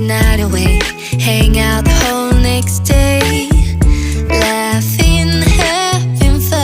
night away, hang out the whole next day, laughing, having fun.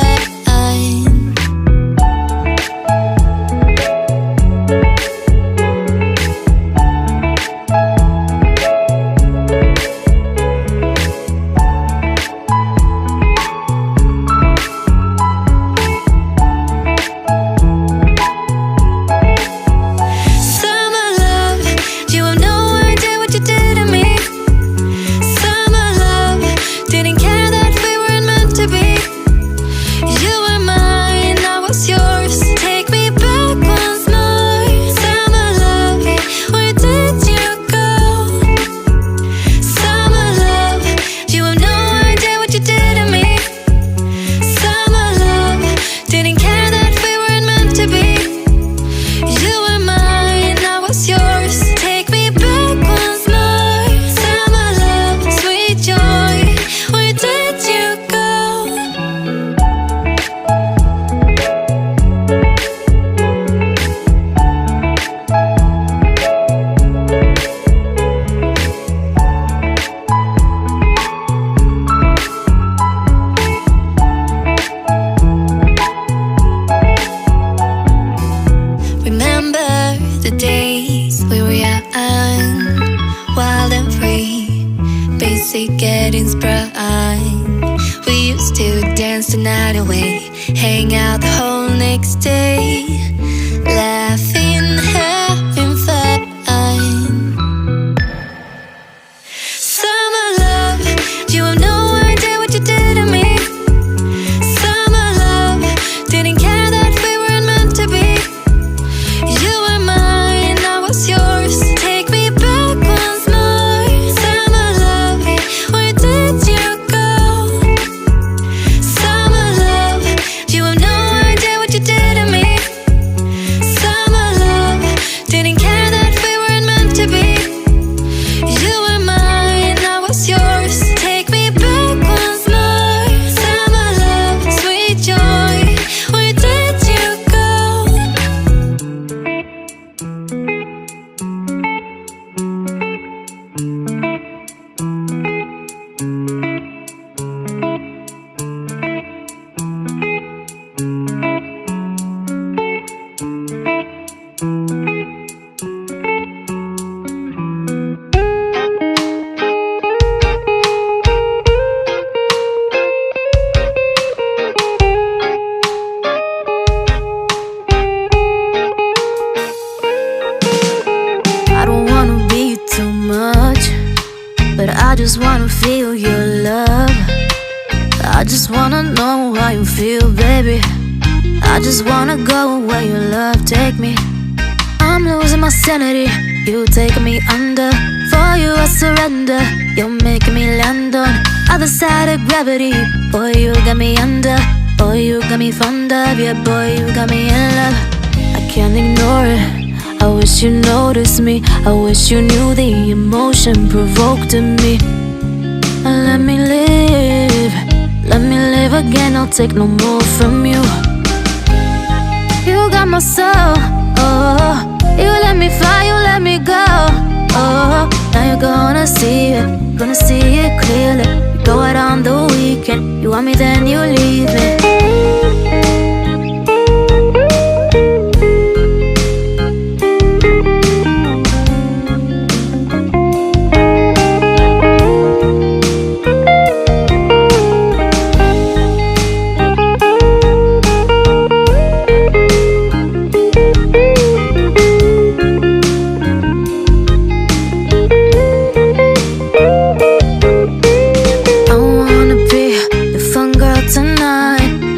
The days we were young, wild and free, basic and inspiring. We used to dance the night away, hang out the whole next day, laughing, having fun. Summer love, you have no idea what you did to me. Summer love, didn't care that we weren't meant to be. You were mine, I was yours. Take me back once more. Summer love, where did you go? Summer love, you have no idea what you did to me. Summer love, didn't care that we weren't meant to be. You were mine, I was yours. Take me back once more. Summer love, sweet joy, where did you go? I don't wanna be too much, but I just wanna feel your love. I just wanna know how you feel, baby. I just wanna go where your love take me. I'm losing my sanity, you taking me under. For you I surrender, you're making me land on other side of gravity. Boy, you got me under, boy, you got me fond of. Yeah, boy, you got me in love. I can't ignore it, I wish you noticed me. I wish you knew the emotion provoked in me. Let me live again, I'll take no more from you. You got my soul, oh. You let me fly, you let me go, oh. Now you're gonna see it clearly. You go out on the weekend, you want me then you leave me.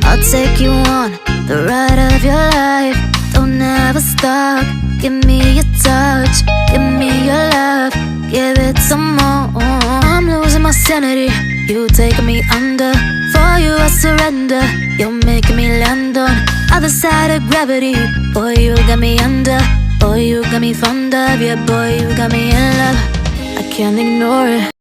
I'll take you on the ride of your life. Don't ever stop. Give me your touch, give me your love, give it some more. I'm losing my sanity, you taking me under. For you I surrender, you're making me land on other side of gravity. Boy, you got me under, boy, you got me fond of. Yeah, boy, you got me in love. I can't ignore it.